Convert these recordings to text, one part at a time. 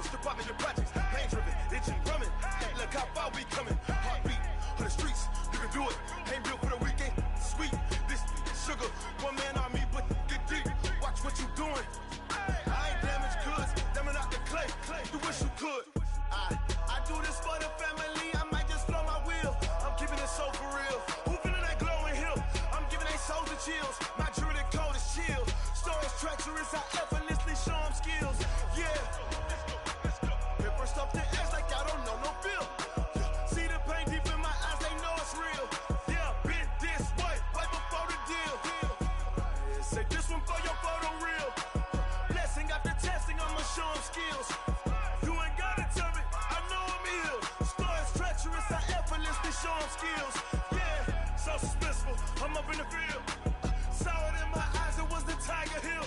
Strip out in your projects, pain driven, engine drumming. Look how far we coming. Heartbeat on the streets, you can do it. Ain't built for the weekend. Sweet, this sugar, one man army, but get deep. Watch what you doing. I ain't damaged goods, damn it out the clay. You wish you could. I do this for the family. I might just blow my wheel. I'm keeping it so for real. Who feeling that glowing hill? I'm giving they souls the chills. My jewelry code is chill. Stories treacherous, I effortlessly show them skills. Yeah. Hit first off the edge like I don't know no feel. See the pain deep in my eyes, they know it's real. Yeah, been this way, right before the deal. Say this one for your photo real. Blessing after testing, I'ma show them skills. You ain't gotta tell me, I know I'm ill. Stories treacherous, I effortlessly show them skills. Yeah, so suspenseful, I'm up in the field. Saw it in my eyes, it was the Tiger Hill.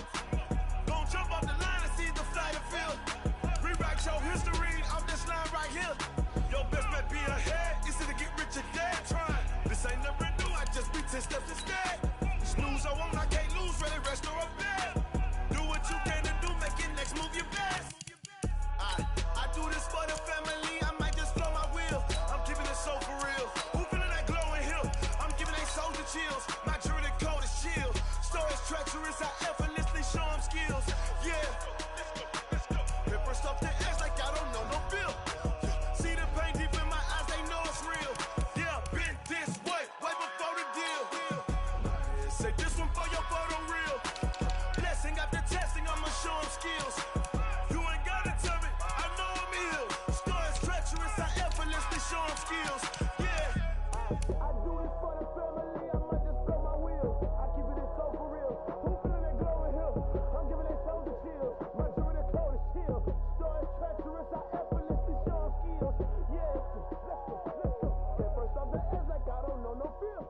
Gon' jump off the line and see the flight of field. Rewrite your history off this line right here. Your best bet be ahead, easy to get rich or dead trying. This ain't never new, I just be 10 steps instead. Snooze I won't, I can't lose, ready, rest or I'm bad. Do what you can to do, make your next move your best. I do this for the family, I might just blow my wheel. I'm keeping it so for real. Who feeling that glowing hill? I'm giving they souls the chills. My jewelry code is chill. Stories treacherous, I effortlessly show them skills. Yeah. Hit first off the edge like I don't know no feel. See the pain deep in my eyes, they know it's real. Yeah, been this way, way before the deal. Say this one for your photo real. Blessing after testing, I'ma show them skills. You ain't gotta tell me, I know I'm ill. Stories treacherous, I effortlessly show them skills. Yeah. I do this for the family, I might just blow my wheel. I keep it so for real. Who feeling that glowing hill? I'm giving they souls the chills. My jewelry code is chill. Stories treacherous, I effortlessly show them skills. Yeah, let's go. Get first off the edge like I don't know no feel.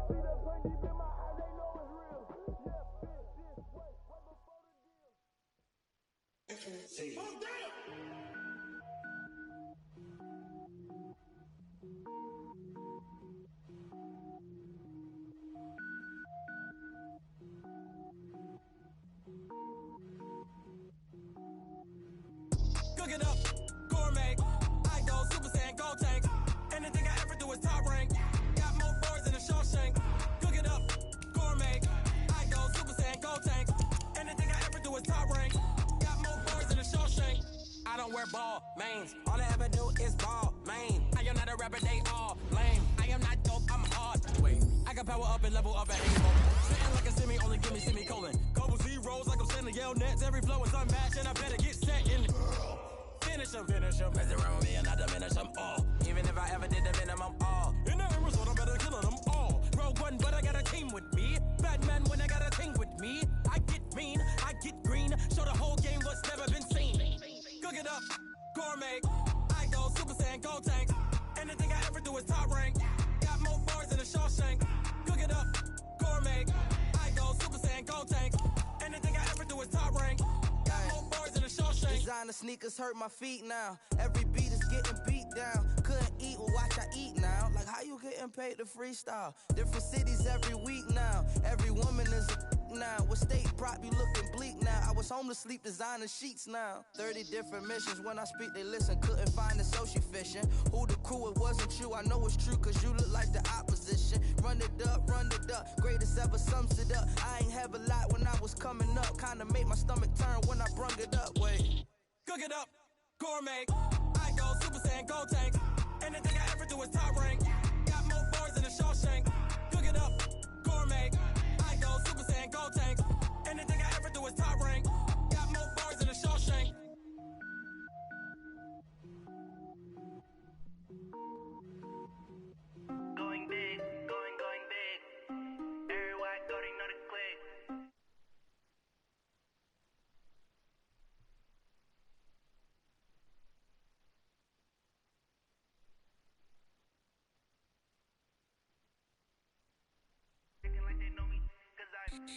See that pain deep in my eyes, they know it's real. Yeah, been this way, right before the deal. Oh, damn! Cook it up, gourmet. I go Super Saiyan, gold tank. Anything I ever do is top rank. Got more boards than a Shawshank. Cook it up, gourmet. I go Super Saiyan, gold tank. Anything I ever do is top rank. Got more boards than a Shawshank. I don't wear ball mains. All I ever do is ball main. I am not a rapper, they all lame. I am not dope, I'm hard. Wait, I can power up and level up at any moment. Sitting like a semi, only give me semicolon. Couple zeros like I'm sending yell nets. Every flow is unmatched and I better get set in. Finish them. Mess around with me and I diminish them all. Even if I ever did the minimum, all. In the end result, I'm better killing them all. Rogue one, but I got a team with me. Batman when I got a team with me. I get mean, I get green. Show the whole game what's never been seen. Cook it up, gourmet. I go Super Saiyan, gold tank. Anything I ever do is top rank. Got more bars than a Shawshank. Cook it up, gourmet. I go Super Saiyan, gold tank. Anything I ever do is top rank. Got more bars than a Shawshank. Designer sneakers hurt my feet now. Every beat is getting beat down. Couldn't eat, well watch I eat now. Like how you getting paid to freestyle? Different cities every week now. Every woman is a now. With state prop, you looking bleak now. I was home to sleep designing sheets now. 30 different missions. When I speak, they listen. Couldn't find it, so she fishing. Who the crew? It wasn't you. I know it's true, cause you look like the opposition. Run it up. Greatest ever sums it up. I ain't have a lot when I was coming up. Kinda made my stomach turn when I brung it up. Wait. Cook it up, gourmet. I go Super Saiyan, gold tank. Anything I ever do is top rank. Got more bars than a Shawshank. Cook it up, gourmet. I go Super Saiyan, gold tank. Anything I ever do is top rank. Got more bars than a Shawshank. Going big, going big. Everywhere I go, they know the click.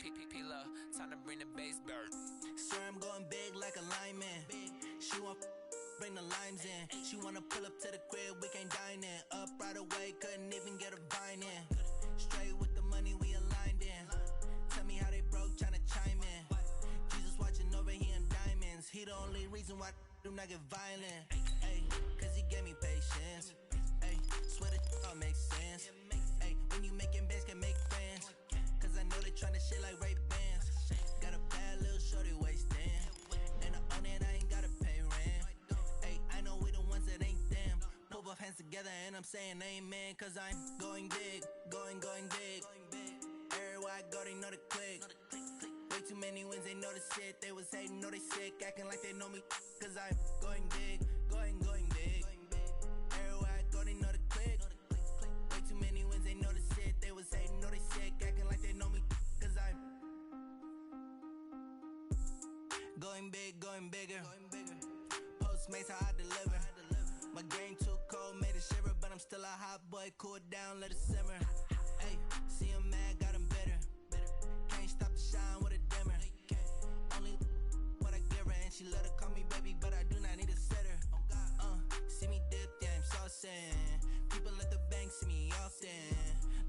P-P-P-Love, time to bring the bass bird. Sir, I'm going big like a lineman. She want bring the limes in. She wanna pull up to the crib, we can't dine in. Up right away, couldn't even get a vine in. Straight with the money, we aligned in. Tell me how they broke, tryna chime in. Jesus watching over here in diamonds. He the only reason why do not get violent. Ay, cause he gave me patience. Ay, swear that all makes sense. Ay, when you making bands, can make friends. Cause I know they tryna shit like Ray Bans. Got a bad little shorty wasting. And I own it, I ain't gotta pay rent. Ay, I know we the ones that ain't them. Put both hands together and I'm saying amen. Cause I'm going big, going big. Everywhere I go, they know the click. Way too many wins, they know the shit. They was hating, know they sick, acting like they know me. Cause I'm going big, going big. Everywhere I go, they know the click. Way too many wins, they know the shit. They was hating, know they sick, acting like they know me. Cause I'm going big, going bigger. Postmates, how I deliver. My game too cold, made it shiver. But I'm still a hot boy, cool it down, let it simmer. Ay, see him mad, got him bitter. Can't stop the shine with a dimmer. Only what I give her, and she let her call me baby, but I do not need a sitter. See me dip, yeah, I'm saucing. People at the bank see me often.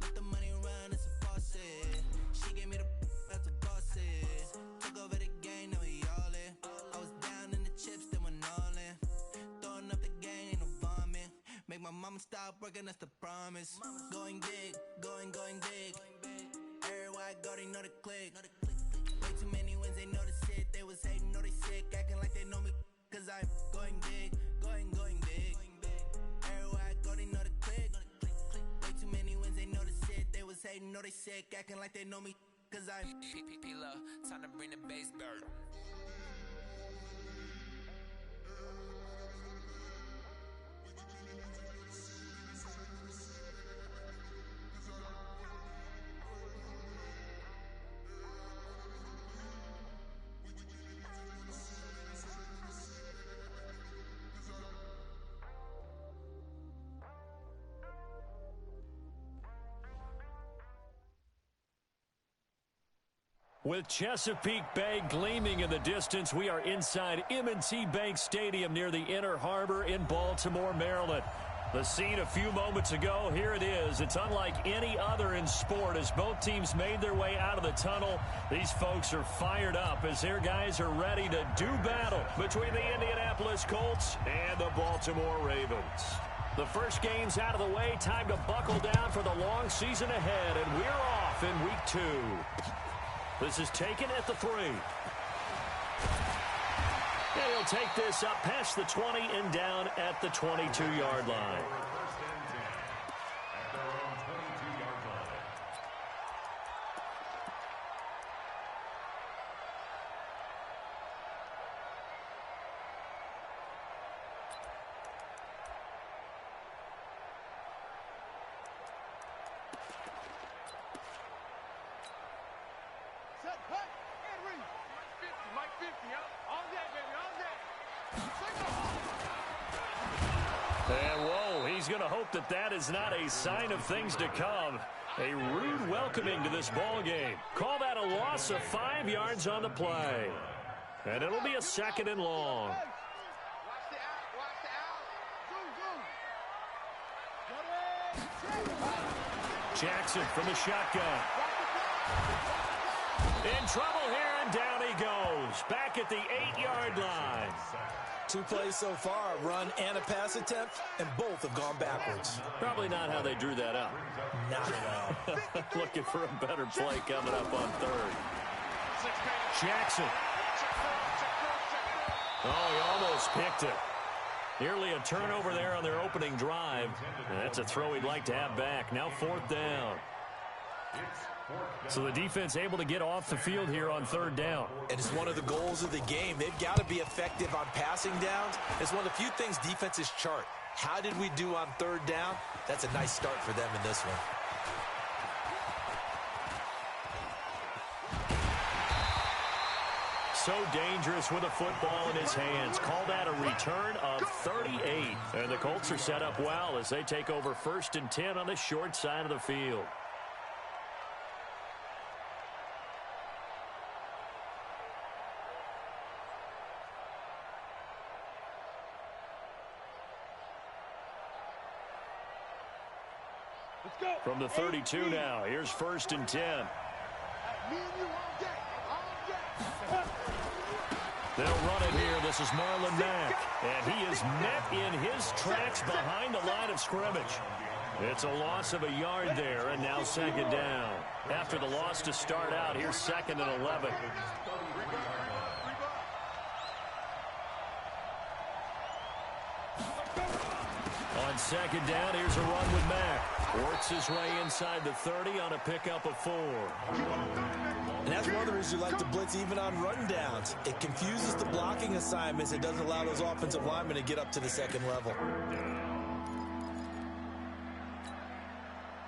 Let the money run, it's a faucet. She gave me the that's a boss is. Took over the game, now we all in. I was down in the chips, then went all in. Throwing up the game, ain't no vomit. Make my mama stop working, that's the promise. Going big, going big. Everywhere I go, they know the click. Way too many wins, they know the shit. They was hating, know they sick, acting like they know me. Cause I'm going big, going big. Everywhere I go, they know the click. Way too many wins, they know the shit. They was hating, know they sick, acting like they know me. Cause I'm P-Love, time to bring the bass bird. With Chesapeake Bay gleaming in the distance, we are inside M&T Bank Stadium near the Inner Harbor in Baltimore, Maryland. The scene a few moments ago, here it is. It's unlike any other in sport as both teams made their way out of the tunnel. These folks are fired up as their guys are ready to do battle between the Indianapolis Colts and the Baltimore Ravens. The first game's out of the way. Time to buckle down for the long season ahead, and we're off in week 2. This is taken at the 3. And he'll take this up past the 20 and down at the 22-yard line. And whoa, he's going to hope that that is not a sign of things to come. A rude welcoming to this ball game. Call that a loss of 5 yards on the play. And it'll be a 2nd and long. Jackson from the shotgun. In trouble here, and down he goes. Back at the 8-yard line. 2 plays so far, a run and a pass attempt, and both have gone backwards. Probably not how they drew that up. Not at all. Looking for a better play coming up on 3rd. Jackson. Oh, he almost picked it. Nearly a turnover there on their opening drive. And that's a throw he'd like to have back. Now 4th down. So the defense able to get off the field here on 3rd down. And it's one of the goals of the game. They've got to be effective on passing downs. It's one of the few things defenses chart. How did we do on 3rd down? That's a nice start for them in this one. So dangerous with a football in his hands. Call that a return of 38. And the Colts are set up well as they take over 1st and 10 on the short side of the field. From the 32 now, here's 1st and 10. They'll run it here. This is Marlon Mack. And he is met in his tracks behind the line of scrimmage. It's a loss of a yard there, and now second down. After the loss to start out, here's 2nd and 11. On second down, here's a run with Mack. Works his way inside the 30 on a pickup of 4. And that's one of the reasons you like to blitz even on run downs. It confuses the blocking assignments. It doesn't allow those offensive linemen to get up to the second level.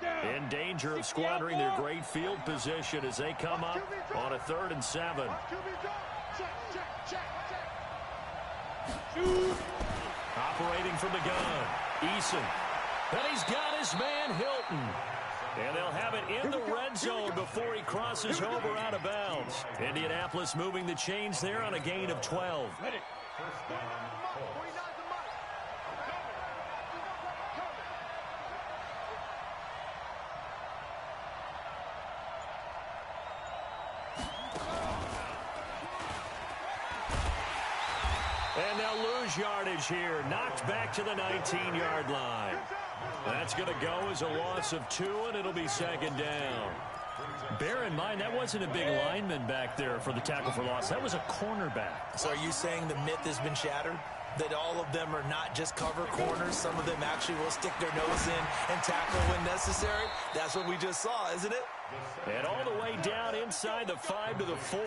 In danger of squandering their great field position as they come up on a 3rd and 7. Operating from the gun, Eason. And he's got his man, Hilton. And they'll have it in the red zone before he crosses over out of bounds. Indianapolis moving the chains there on a gain of 12. And they'll lose yardage here. Knocked back to the 19-yard line. That's going to go as a loss of 2, and it'll be second down. Bear in mind, that wasn't a big lineman back there for the tackle for loss. That was a cornerback. So are you saying the myth has been shattered? That all of them are not just cover corners? Some of them actually will stick their nose in and tackle when necessary? That's what we just saw, isn't it? And all the way down inside the 5 to the 4.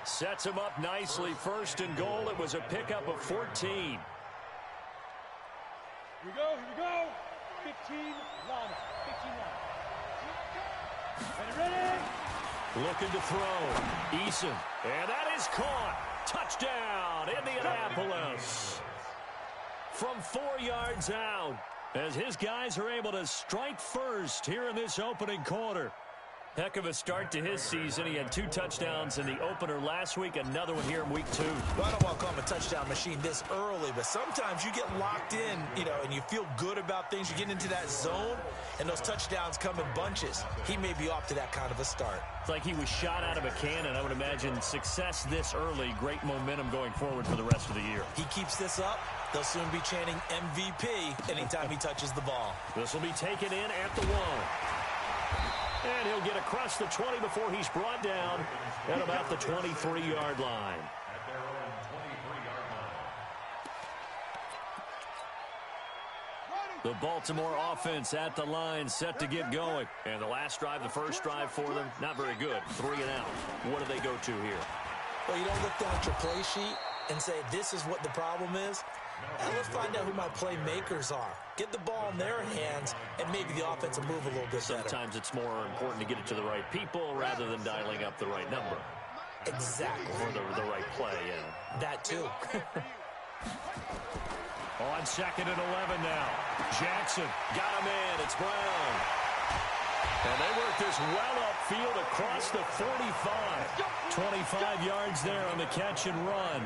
Sets him up nicely. 1st and goal. It was a pickup of 14. Here we go, 15 line. Ready? Looking to throw. Eason. And that is caught. Touchdown, Indianapolis. From 4 yards out, as his guys are able to strike first here in this opening quarter. Heck of a start to his season. He had 2 touchdowns in the opener last week, another one here in week 2. Well, I don't want to call him a touchdown machine this early, but sometimes you get locked in, and you feel good about things. You get into that zone, and those touchdowns come in bunches. He may be off to that kind of a start. It's like he was shot out of a cannon. I would imagine success this early, great momentum going forward for the rest of the year. He keeps this up, they'll soon be chanting MVP anytime he touches the ball. This will be taken in at the 1. And he'll get across the 20 before he's brought down at about the 23-yard line. The Baltimore offense at the line, set to get going. And the last drive, the first drive for them, not very good. 3 and out. What do they go to here? Well, you don't look down at your play sheet and say, this is what the problem is. Now let's find out who my playmakers are. Get the ball in their hands, and maybe the offense will move a little bit better. Sometimes it's more important to get it to the right people rather than dialing up the right number. Exactly. Or the right play, yeah. That too. On 2nd and 11 now. Jackson got him in. It's Brown. And they work this well upfield across the 45. 25 yards there on the catch and run.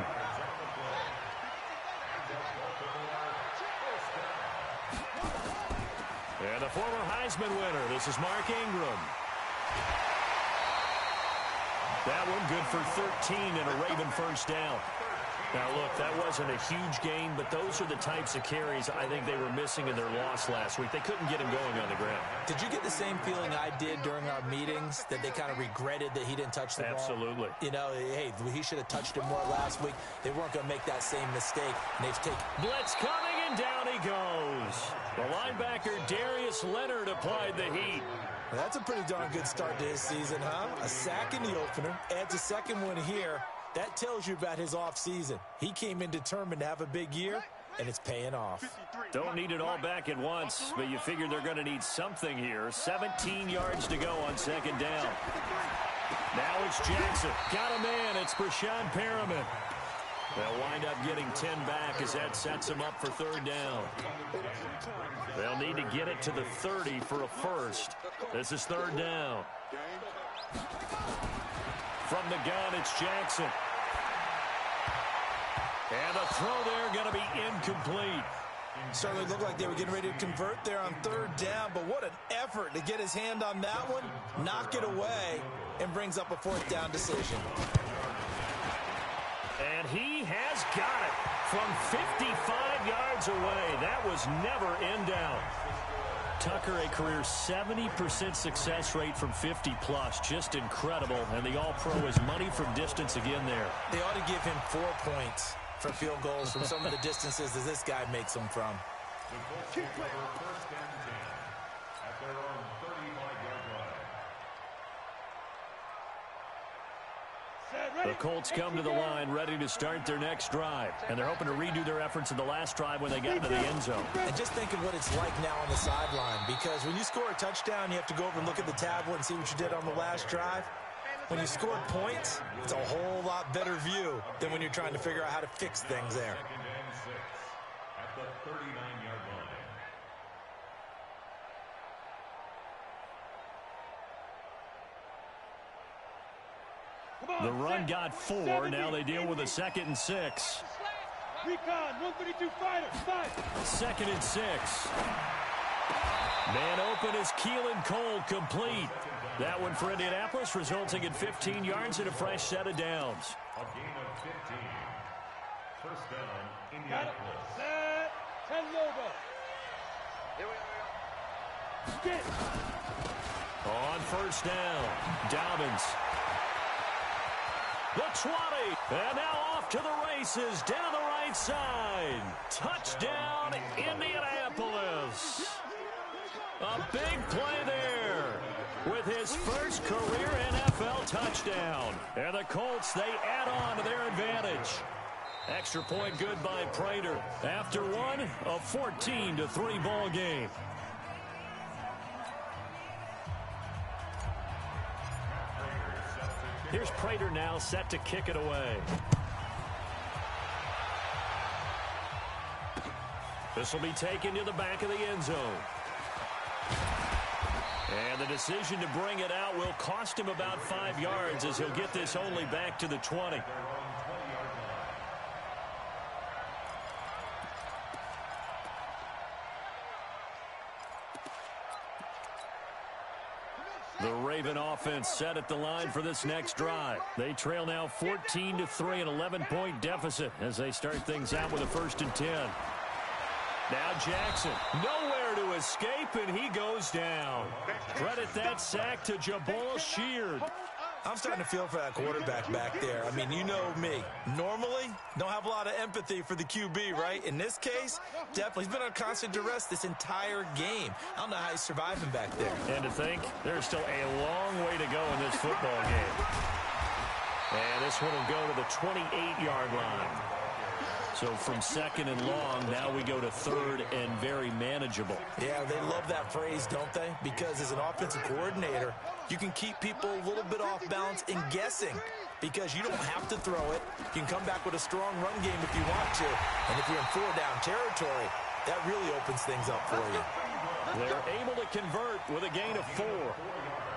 And the former Heisman winner, this is Mark Ingram. That one good for 13 and a Raven first down. Now, look, that wasn't a huge gain, but those are the types of carries I think they were missing in their loss last week. They couldn't get him going on the ground. Did you get the same feeling I did during our meetings, that they kind of regretted that he didn't touch the ball? Absolutely. Hey, he should have touched it more last week. They weren't going to make that same mistake. And they've taken blitz coming, and down he goes. The linebacker, Darius Leonard, applied the heat. Well, that's a pretty darn good start to his season, huh? A sack in the opener, adds a second one here. That tells you about his offseason. He came in determined to have a big year, and it's paying off. Don't need it all back at once, but you figure they're going to need something here. 17 yards to go on 2nd down. Now it's Jackson. Got a man. It's Brashad Perriman. They'll wind up getting 10 back as that sets them up for 3rd down. They'll need to get it to the 30 for a first. This is 3rd down. From the gun, it's Jackson. And the throw there going to be incomplete. Certainly looked like they were getting ready to convert there on 3rd down, but what an effort to get his hand on that one, knock it away, and brings up a 4th down decision. And he has got it from 55 yards away. That was never in doubt. Tucker, a career 70% success rate from 50-plus. Just incredible. And the All-Pro is money from distance again there. They ought to give him 4 points for field goals from some of the distances that this guy makes them from. The Colts come to the line ready to start their next drive. And they're hoping to redo their efforts in the last drive when they got into the end zone. And just think of what it's like now on the sideline. Because when you score a touchdown, you have to go over and look at the tablet and see what you did on the last drive. When you score points, it's a whole lot better view than when you're trying to figure out how to fix things there. At the 39-yard line. The run got 4. Now they deal with a 2nd and 6. Recon, 132 fighter, 2nd and 6. Man open is Keelan Cole, complete. That one for Indianapolis, resulting in 15 yards and a fresh set of downs. A gain of 15. First down, Indianapolis. Set, 10 logo. Here we go. Get. On first down, Dobbins. The 20, and now off to the races, down the right side. Touchdown, Indianapolis. A big play there with his first career NFL touchdown. And the Colts, they add on to their advantage. Extra point good by Prater. After one, a 14-3 ball game. Here's Prater now set to kick it away. This will be taken to the back of the end zone. And the decision to bring it out will cost him about 5 yards as he'll get this only back to the 20. The Raven offense set at the line for this next drive. They trail now 14-3, an 11-point deficit as they start things out with a 1st and 10. Now Jackson, nowhere to escape, and he goes down. Credit that sack to Jabal Sheard. I'm starting to feel for that quarterback back there. I mean, you know me. Normally, don't have a lot of empathy for the QB, right? In this case, definitely. He's been on constant duress this entire game. I don't know how he's surviving back there. And to think, there's still a long way to go in this football game. And this one will go to the 28-yard line. So from 2nd and long, now we go to 3rd and very manageable. Yeah, they love that phrase, don't they? Because as an offensive coordinator, you can keep people a little bit off balance and guessing because you don't have to throw it. You can come back with a strong run game if you want to. And if you're in 4-down territory, that really opens things up for you. They're able to convert with a gain of 4.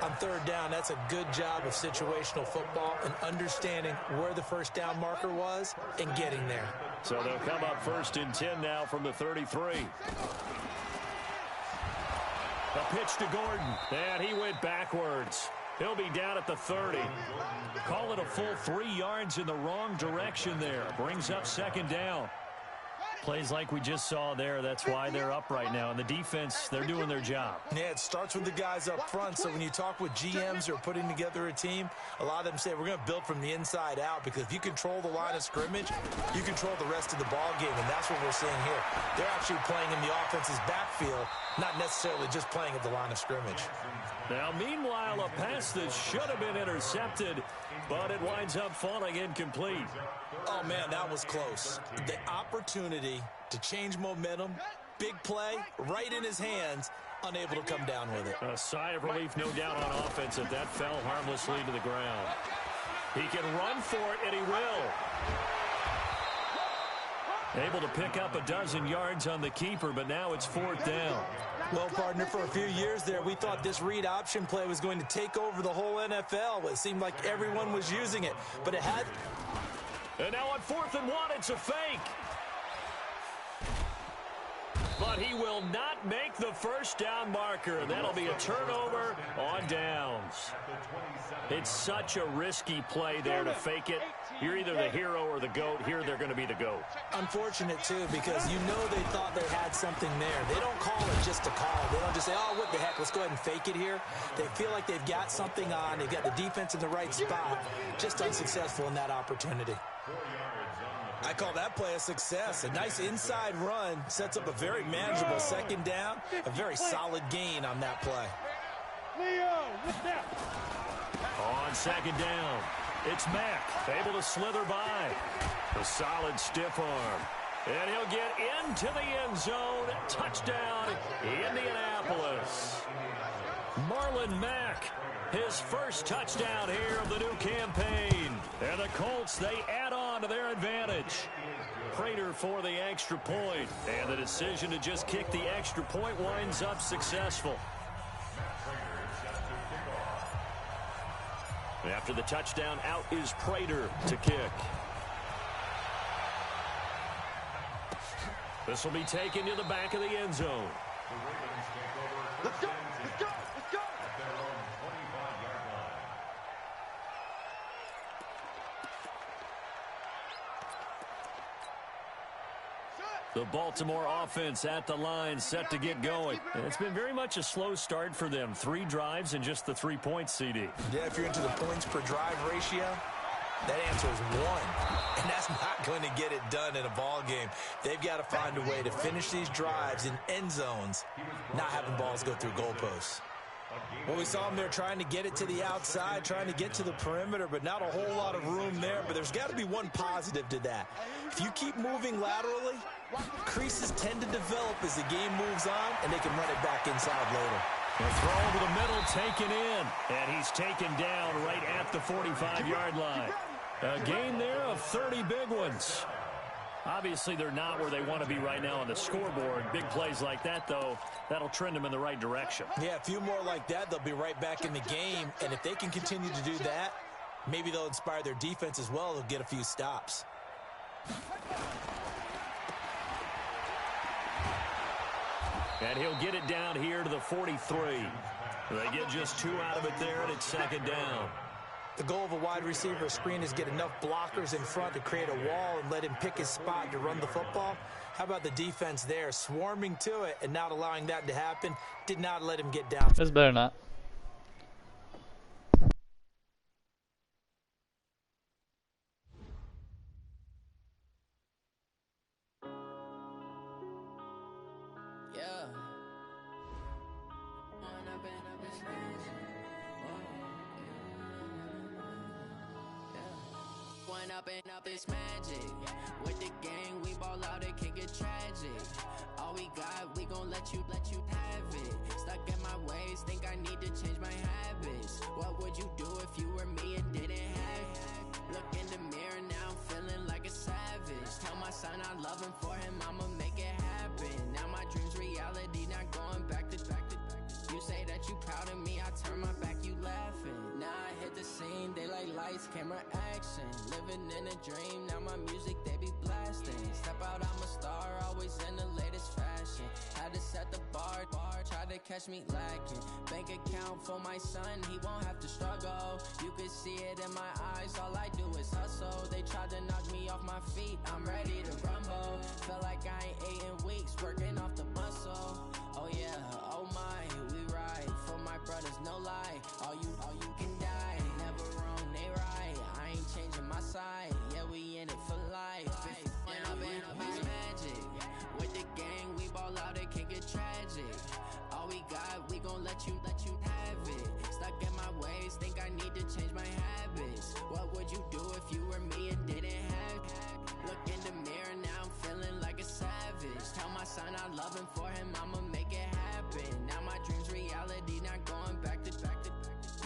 On 3rd down, that's a good job of situational football and understanding where the 1st down marker was and getting there. So they'll come up 1st and 10 now from the 33. A pitch to Gordon, and he went backwards. He'll be down at the 30. Call it a full 3 yards in the wrong direction there. Brings up 2nd down. Plays like we just saw there, that's why they're up right now. And the defense, they're doing their job. Yeah, it starts with the guys up front. So when you talk with GMs who are putting together a team, a lot of them say we're going to build from the inside out because if you control the line of scrimmage, you control the rest of the ball game, and that's what we're seeing here. They're actually playing in the offense's backfield, not necessarily just playing at the line of scrimmage. Now, meanwhile, a pass that should have been intercepted, but it winds up falling incomplete. Oh, man, that was close. The opportunity to change momentum, big play, right in his hands, unable to come down with it. A sigh of relief, no doubt, on offense that fell harmlessly to the ground. He can run for it, and he will. Able to pick up a dozen yards on the keeper, but now it's 4th down. Well, partner, for a few years there, we thought this read option play was going to take over the whole NFL. It seemed like everyone was using it, but it had... And now on 4th and 1, it's a fake. But he will not make the 1st down marker. That'll be a turnover on downs. It's such a risky play there to fake it. You're either the hero or the GOAT. Here they're going to be the GOAT. Unfortunate, too, because you know they thought they had something there. They don't call it just to call. They don't just say, oh, what the heck, let's go ahead and fake it here. They feel like they've got something on. They've got the defense in the right spot. Just unsuccessful in that opportunity. I call that play a success. A nice inside run sets up a very manageable second down. A very solid gain on that play. On second down, it's Mack, able to slither by. A solid stiff arm. And he'll get into the end zone. Touchdown, Indianapolis. Marlon Mack, his first touchdown here of the new campaign. And the Colts, they add on to their advantage. Prater for the extra point. And the decision to just kick the extra point winds up successful. After the touchdown, out is Prater to kick. This will be taken to the back of the end zone. Let's go, let's go, let's go. The Baltimore offense at the line, set to get going. And it's been very much a slow start for them. 3 drives and just the 3 points, CD. Yeah, if you're into the points per drive ratio, that answer is 1. And that's not going to get it done in a ball game. They've got to find a way to finish these drives in end zones, not having balls go through goalposts. Well, we saw them there trying to get it to the outside, trying to get to the perimeter, but not a whole lot of room there. But there's got to be one positive to that. If you keep moving laterally, creases tend to develop as the game moves on, and they can run it back inside later. The throw over the middle, taken in, and he's taken down right at the 45-yard line. A gain there of 30 big ones. Obviously, they're not where they want to be right now on the scoreboard. Big plays like that, though, that'll trend them in the right direction. Yeah, a few more like that, they'll be right back in the game. And if they can continue to do that, maybe they'll inspire their defense as well. They'll get a few stops. And he'll get it down here to the 43. They get just 2 out of it there, and it's second down. The goal of a wide receiver screen is get enough blockers in front to create a wall and let him pick his spot to run the football. How about the defense there, swarming to it and not allowing that to happen? Did not let him get down. It's better not. Up this magic with the gang, we ball out, it can get tragic. All we got, we gon' let you have it. Stuck in my ways, think I need to change my habits. What would you do if you were me and didn't have it? Look in the mirror now, I'm feeling like a savage. Tell my son I love him, for him I'ma make it happen. Now my dreams reality, not going back to. You say that you proud of me, I turn my back, you laughing. Now I hit the scene, they like lights, camera, action. Living in a dream, now my music, they be blasting. Step out, I'm a star, always in the latest fashion. Had to set the bar, tried to catch me lacking. Bank account for my son, he won't have to struggle. You can see it in my eyes, all I do is hustle. They tried to knock me off my feet, I'm ready to rumble. Feel like I ain't ate in weeks, working off the muscle. Oh yeah, oh my, we ride for my brothers, no lie. All you can die, never wrong, they right. I ain't changing my side, yeah, we in it for life. And I've been up this magic with the gang, we ball out, it can get tragic. All we got, we gon' let you have it. Stuck in my ways, think I need to change my habits. What would you do if you were me and didn't have it? Look in the mirror, now I'm feeling like a savage. Tell my son I love him, for him I'ma make it happen. Now my dreams reality, not going back to.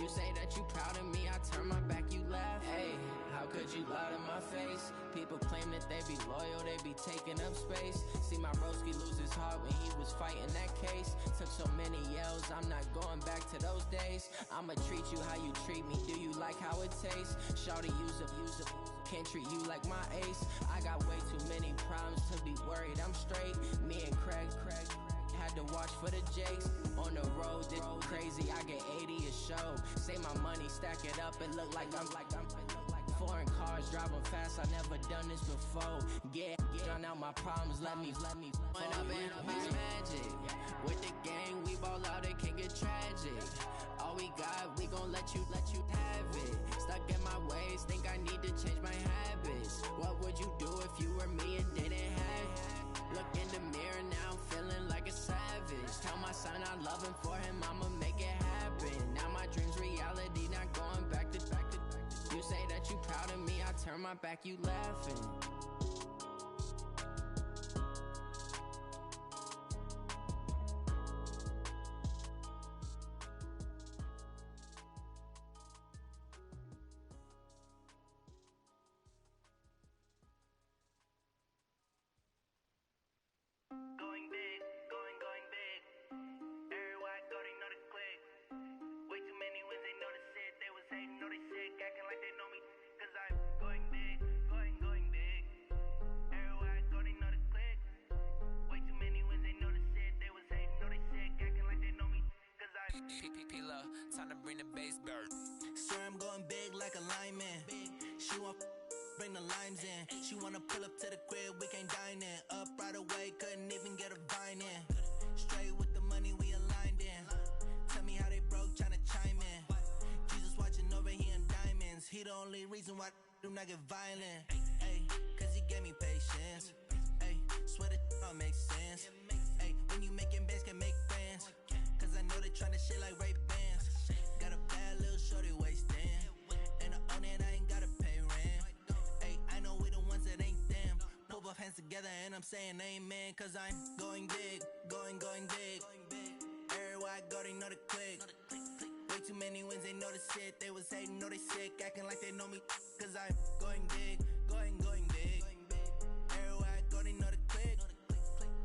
You say that you proud of me, I turn my back, you laugh. Hey, how could you lie to my face? People claim that they be loyal, they be taking up space. See my broski lose his heart when he was fighting that case. Took so many yells, I'm not going back to those days. I'ma treat you how you treat me, do you like how it tastes? Shawty, use up, can't treat you like my ace. I got way too many problems to be worried, I'm straight. Me and Craig had to watch for the Jakes. On the road, this crazy, I get 80 a show. Say my money, stack it up, it look like I'm foreign cars, driving fast, I never done this before. Drown out my problems, let me. When I've been up, it's magic. With the gang, we ball out, it can get tragic. All we got, we gon' let you have it. Stuck in my ways, think I need to change my habits. What would you do if you were me and didn't have it? Look in the mirror, now I'm feeling like a savage. Tell my son I love him, for him I'ma make it happen. Now my dream's reality, not going back to. You say that you proud of me, I turn my back, you laughing. Going big, going big. Everywhere I go, they know the click. Way too many wins, they know the shit. They was hating, know they sick, acting like they know me. Cause I'm going big, going big. Everywhere I go, they know the click. Way too many wins, they know the shit. They was hating, know they sick, acting like they know me. Cause I'm P-Love, time to bring the bass bird. Sir, I'm going big like a lineman. She want bring the limes in. She wanna pull up to the crib, we can't dine in. Up right away, couldn't even get a vine in. Straight with the money, we aligned in. Tell me how they broke, tryna chime in. Jesus watching over here in diamonds. He the only reason why I do not get violent. Ay, cause he gave me patience. Ay, swear that all makes sense. Ay, when you making bands, can make friends. Cause I know they tryna shit like Ray Bans. Got a bad little shorty wasting. And I own it, I ain't gotta pay rent. Ay, I know we the ones that ain't them. Pull both hands together and I'm saying amen. Cause I'm going big, going big. Everywhere I go, they know the click. Way too many wins, they know the shit. They was hating, know they sick, acting like they know me. Cause I'm going big, going big. Everywhere I go, they know the click.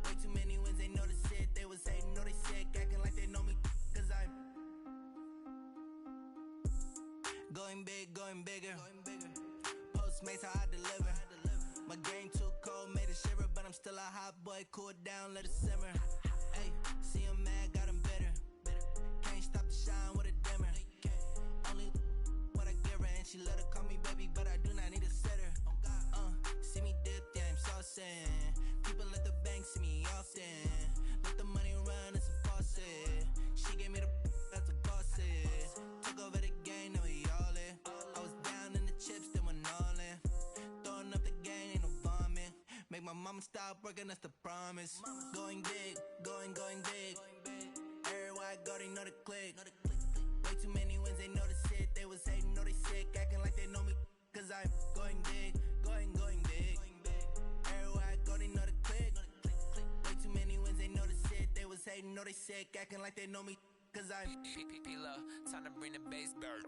Way too many wins, they know the shit. They was hating, know they sick, acting like they know me. Cause I'm going big, going bigger. Postmates, how I deliver. My game too cold, made it shiver. But I'm still a hot boy, cool it down, let it simmer. Ay, see him mad, got him bitter. Can't stop the shine with a dimmer. Only what I give her, and she let her call me baby, but I do not need a sitter. See me dip, yeah, I'm saucing. People at the bank see me often. Let the money run, it's a faucet. She gave me the that's a bosses. Took over the game, now we all in. I was down in the chips, then went all in. Throwing up the game, ain't no vomit. Make my mama stop working, that's the promise. Going big, going big. Everywhere I go, they know the click. Way too many wins, they know the shit. They was hating, know they sick, acting like they know me. Cause I'm going big, going big. Everywhere I go, they know the click. Way too many wins, they know the shit. They was hating, know they sick, acting like they know me. Cause I'm P-Love, time to bring the bass bird.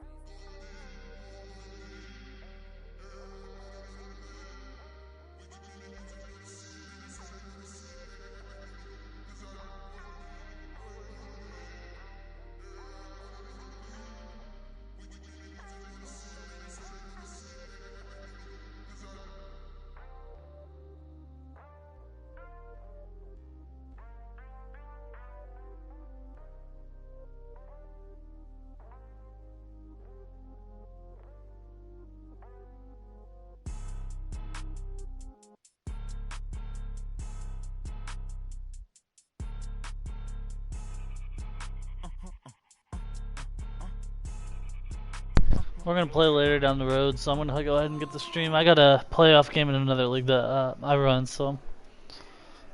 We're going to play later down the road, so I'm going to go ahead and get the stream. I got a playoff game in another league that I run, so